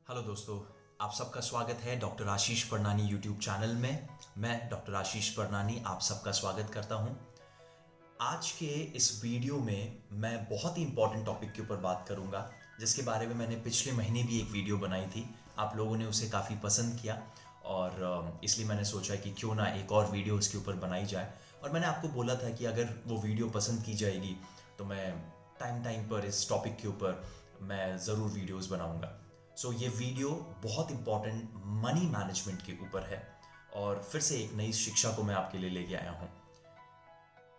Hello दोस्तों, आप सबका स्वागत है डॉक्टर आशीष परनानी यूट्यूब चैनल में। मैं डॉक्टर आशीष परनानी आप सबका स्वागत करता हूं। आज के इस वीडियो में मैं बहुत ही इंपॉर्टेंट टॉपिक के ऊपर बात करूंगा, जिसके बारे में मैंने पिछले महीने भी एक वीडियो बनाई थी। आप लोगों ने उसे काफ़ी पसंद किया और इसलिए मैंने सोचा कि क्यों ना एक और वीडियो इसके ऊपर बनाई जाए। और मैंने आपको बोला था कि अगर वो वीडियो पसंद की जाएगी तो मैं टाइम टाइम पर इस टॉपिक के ऊपर मैं ज़रूर वीडियोस बनाऊंगा। सो ये वीडियो बहुत इंपॉर्टेंट मनी मैनेजमेंट के ऊपर है और फिर से एक नई शिक्षा को मैं आपके लिए लेके आया हूँ।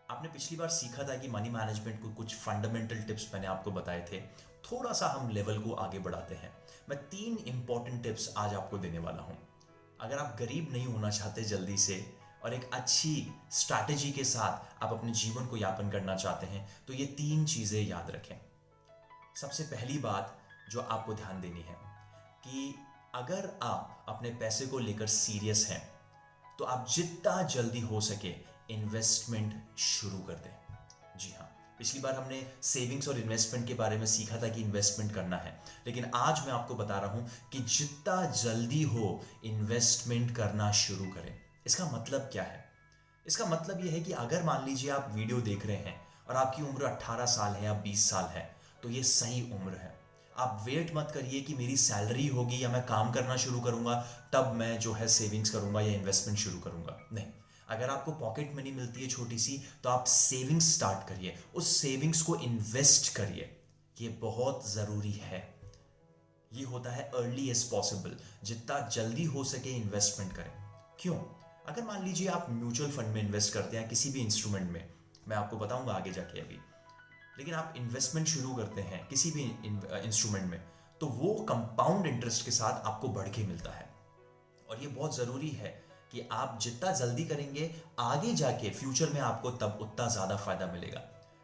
आपने पिछली बार सीखा था कि मनी मैनेजमेंट को कुछ फंडामेंटल टिप्स मैंने आपको बताए थे। थोड़ा सा हम लेवल को आगे बढ़ाते हैं। मैं 3 इंपॉर्टेंट टिप्स आज आपको देने वाला हूँ। अगर आप गरीब नहीं होना चाहते जल्दी से और एक अच्छी स्ट्रैटेजी के साथ आप अपने जीवन को यापन करना चाहते हैं तो ये 3 चीज़ें याद रखें। सबसे पहली बात जो आपको ध्यान देनी है कि अगर आप अपने पैसे को लेकर सीरियस हैं तो आप जितना जल्दी हो सके इन्वेस्टमेंट शुरू कर दें। जी हाँ, पिछली बार हमने सेविंग्स और इन्वेस्टमेंट के बारे में सीखा था कि इन्वेस्टमेंट करना है, लेकिन आज मैं आपको बता रहा हूं कि जितना जल्दी हो इन्वेस्टमेंट करना शुरू करें। इसका मतलब क्या है? इसका मतलब यह है कि अगर मान लीजिए आप वीडियो देख रहे हैं और आपकी उम्र 18 साल है या 20 साल है तो ये सही उम्र है। आप वेट मत करिए कि मेरी सैलरी होगी या मैं काम करना शुरू करूंगा तब मैं जो है सेविंग्स करूंगा या इन्वेस्टमेंट शुरू करूंगा। नहीं, अगर आपको पॉकेट मनी मिलती है छोटी सी तो आप सेविंग्स स्टार्ट करिए, उस सेविंग्स को इन्वेस्ट करिए। ये बहुत ज़रूरी है। ये होता है अर्ली एज पॉसिबल, जितना जल्दी हो सके इन्वेस्टमेंट करें। क्यों? अगर मान लीजिए आप म्यूचुअल फंड में इन्वेस्ट करते हैं किसी भी इंस्ट्रूमेंट में, मैं आपको बताऊंगा आगे जाके अभी, लेकिन आप इन्वेस्टमेंट शुरू करते हैं किसी भी इंस्ट्रूमेंट में तो वो कंपाउंड इंटरेस्ट के साथ आपको बढ़ के मिलता है। और ये बहुत ज़रूरी है कि आप जितना जल्दी करेंगे आगे जाके फ्यूचर में आपको तब उतना ज़्यादा फायदा मिलेगा।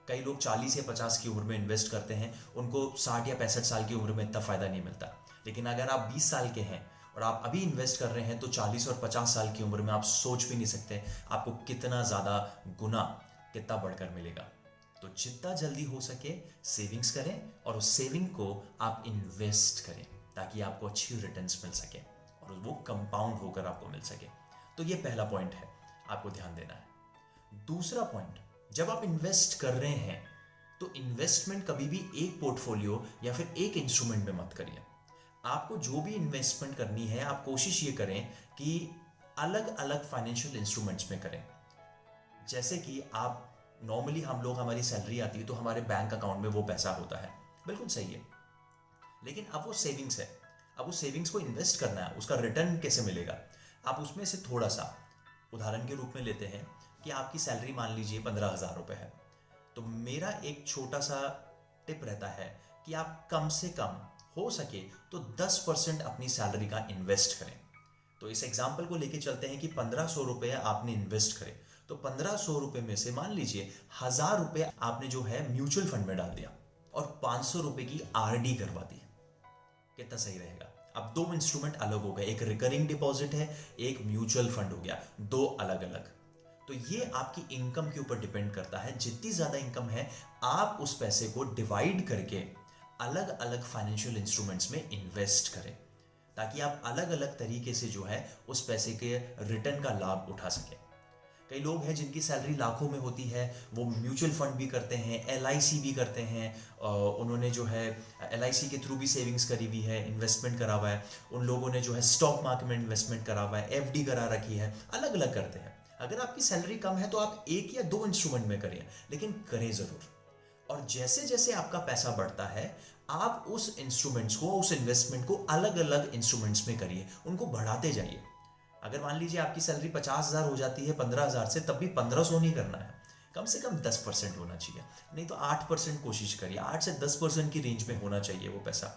कई लोग 40 या 50 की उम्र में इन्वेस्ट करते हैं, उनको 60 या 65 साल की उम्र में इतना फायदा नहीं मिलता। लेकिन अगर आप 20 साल के हैं और आप अभी इन्वेस्ट कर रहे हैं तो 40 और 50 साल की उम्र में आप सोच भी नहीं सकते आपको कितना ज़्यादा गुना कितना बढ़कर मिलेगा। तो जितना जल्दी हो सके सेविंग्स करें और उस सेविंग को आप इन्वेस्ट करें ताकि आपको अच्छी रिटर्न्स मिल सके और वो कंपाउंड होकर आपको मिल सके। तो ये पहला पॉइंट है, आपको ध्यान देना है। दूसरा पॉइंट, जब आप इन्वेस्ट कर रहे हैं तो इन्वेस्टमेंट कभी भी एक पोर्टफोलियो या फिर एक इंस्ट्रूमेंट में मत करिए। आपको जो भी इन्वेस्टमेंट करनी है आप कोशिश ये करें कि अलग अलग फाइनेंशियल इंस्ट्रूमेंट्स में करें। जैसे कि आप नॉर्मली हम लोग, हमारी सैलरी आती है तो हमारे बैंक अकाउंट में वो पैसा होता है, बिल्कुल सही है। लेकिन अब वो सेविंग्स है, अब उस सेविंग्स को इन्वेस्ट करना है, उसका रिटर्न कैसे मिलेगा? आप उसमें से थोड़ा सा उदाहरण के रूप में लेते हैं कि आपकी सैलरी मान लीजिए 15,000 रुपये है, तो मेरा एक छोटा सा टिप रहता है कि आप कम से कम हो सके तो 10% अपनी सैलरी का इन्वेस्ट करें। तो इस एग्जाम्पल को लेके चलते हैं कि 1500 रुपये आपने इन्वेस्ट करे, तो 1500 रुपये में से मान लीजिए 1000 रुपये आपने जो है म्यूचुअल फंड में डाल दिया और 500 रुपये की आरडी करवा दी। कितना सही रहेगा? अब दो इंस्ट्रूमेंट अलग हो गए, एक रिकरिंग डिपॉजिट है, एक म्यूचुअल फंड हो गया, दो अलग अलग। तो ये आपकी इनकम के ऊपर डिपेंड करता है। जितनी ज्यादा इनकम है आप उस पैसे को डिवाइड करके अलग अलग फाइनेंशियल इंस्ट्रूमेंट्स में इन्वेस्ट करें ताकि आप अलग अलग तरीके से जो है उस पैसे के रिटर्न का लाभ उठा सकें। कई लोग हैं जिनकी सैलरी लाखों में होती है, वो म्यूचुअल फंड भी करते हैं, एलआईसी भी करते हैं। उन्होंने जो है एलआईसी के थ्रू भी सेविंग्स करी हुई है, इन्वेस्टमेंट करा हुआ है। उन लोगों ने जो है स्टॉक मार्केट में इन्वेस्टमेंट करा हुआ है, एफडी करा रखी है, अलग अलग करते हैं। अगर आपकी सैलरी कम है तो आप एक या दो इंस्ट्रूमेंट में करें, लेकिन करें जरूर। और जैसे जैसे आपका पैसा बढ़ता है आप उस इंस्ट्रूमेंट्स को, उस इन्वेस्टमेंट को अलग अलग इंस्ट्रूमेंट्स में करिए, उनको बढ़ाते जाइए। अगर मान लीजिए आपकी सैलरी 50,000 हो जाती है 15,000 से, तब भी 1500 नहीं करना है, कम से कम 10% होना चाहिए। नहीं तो 8% कोशिश करिए, 8 से 10% की रेंज में होना चाहिए वो पैसा।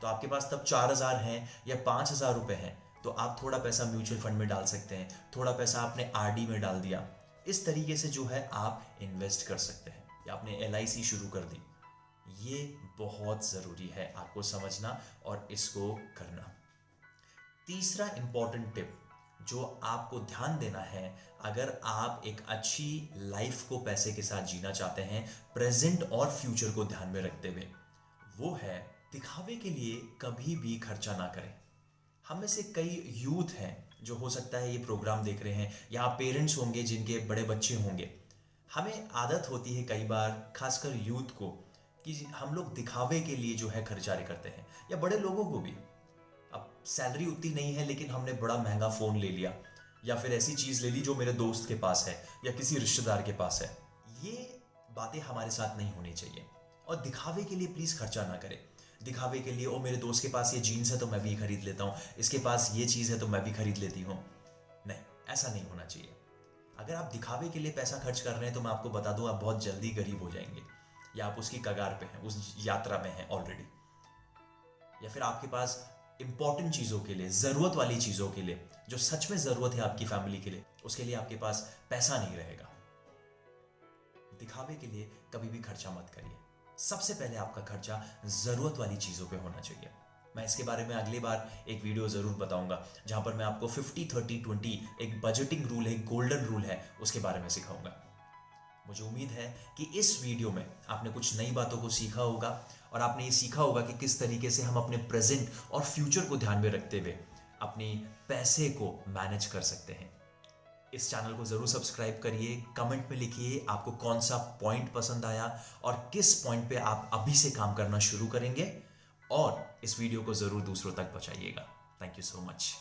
तो आपके पास तब 4,000 हैं या 5,000 रुपये हैं तो आप थोड़ा पैसा म्यूचुअल फंड में डाल सकते हैं, थोड़ा पैसा आपने आरडी में डाल दिया। इस तरीके से जो है आप इन्वेस्ट कर सकते हैं या आपने एलआईसी शुरू कर दी। ये बहुत ज़रूरी है आपको समझना और इसको करना। तीसरा इंपॉर्टेंट टिप जो आपको ध्यान देना है, अगर आप एक अच्छी लाइफ को पैसे के साथ जीना चाहते हैं प्रेजेंट और फ्यूचर को ध्यान में रखते हुए, वो है दिखावे के लिए कभी भी खर्चा ना करें। हम में से कई यूथ हैं जो हो सकता है ये प्रोग्राम देख रहे हैं, या आप पेरेंट्स होंगे जिनके बड़े बच्चे होंगे। हमें आदत होती है कई बार, खासकर यूथ को, कि हम लोग दिखावे के लिए जो है खर्चारे करते हैं, या बड़े लोगों को भी। अब सैलरी उतनी नहीं है लेकिन हमने बड़ा महंगा फ़ोन ले लिया, या फिर ऐसी चीज़ ले ली जो मेरे दोस्त के पास है या किसी रिश्तेदार के पास है। ये बातें हमारे साथ नहीं होनी चाहिए। और दिखावे के लिए प्लीज़ खर्चा ना करें। दिखावे के लिए, ओ मेरे दोस्त के पास ये जीन्स है तो मैं भी खरीद लेता हूँ, इसके पास ये चीज़ है तो मैं भी खरीद लेती हूँ। नहीं, ऐसा नहीं होना चाहिए। अगर आप दिखावे के लिए पैसा खर्च कर रहे हैं तो मैं आपको बता दूं, आप बहुत जल्दी गरीब हो जाएंगे, या आप उसकी कगार पे हैं, उस यात्रा में हैं ऑलरेडी। या फिर आपके पास इंपॉर्टेंट चीज़ों के लिए, ज़रूरत वाली चीज़ों के लिए, जो सच में ज़रूरत है आपकी फैमिली के लिए, उसके लिए आपके पास पैसा नहीं रहेगा। दिखावे के लिए कभी भी खर्चा मत करिए। सबसे पहले आपका खर्चा ज़रूरत वाली चीज़ों पे होना चाहिए। मैं इसके बारे में अगली बार एक वीडियो ज़रूर बताऊंगा, जहां पर मैं आपको 50-30-20 एक बजटिंग रूल है, एक गोल्डन रूल है, उसके बारे में सिखाऊंगा। मुझे उम्मीद है कि इस वीडियो में आपने कुछ नई बातों को सीखा होगा, और आपने ये सीखा होगा कि किस तरीके से हम अपने प्रेजेंट और फ्यूचर को ध्यान में रखते हुए अपनी पैसे को मैनेज कर सकते हैं। इस चैनल को ज़रूर सब्सक्राइब करिए, कमेंट में लिखिए आपको कौन सा पॉइंट पसंद आया और किस पॉइंट पे आप अभी से काम करना शुरू करेंगे, और इस वीडियो को ज़रूर दूसरों तक पहुंचाइएगा। Thank you so much.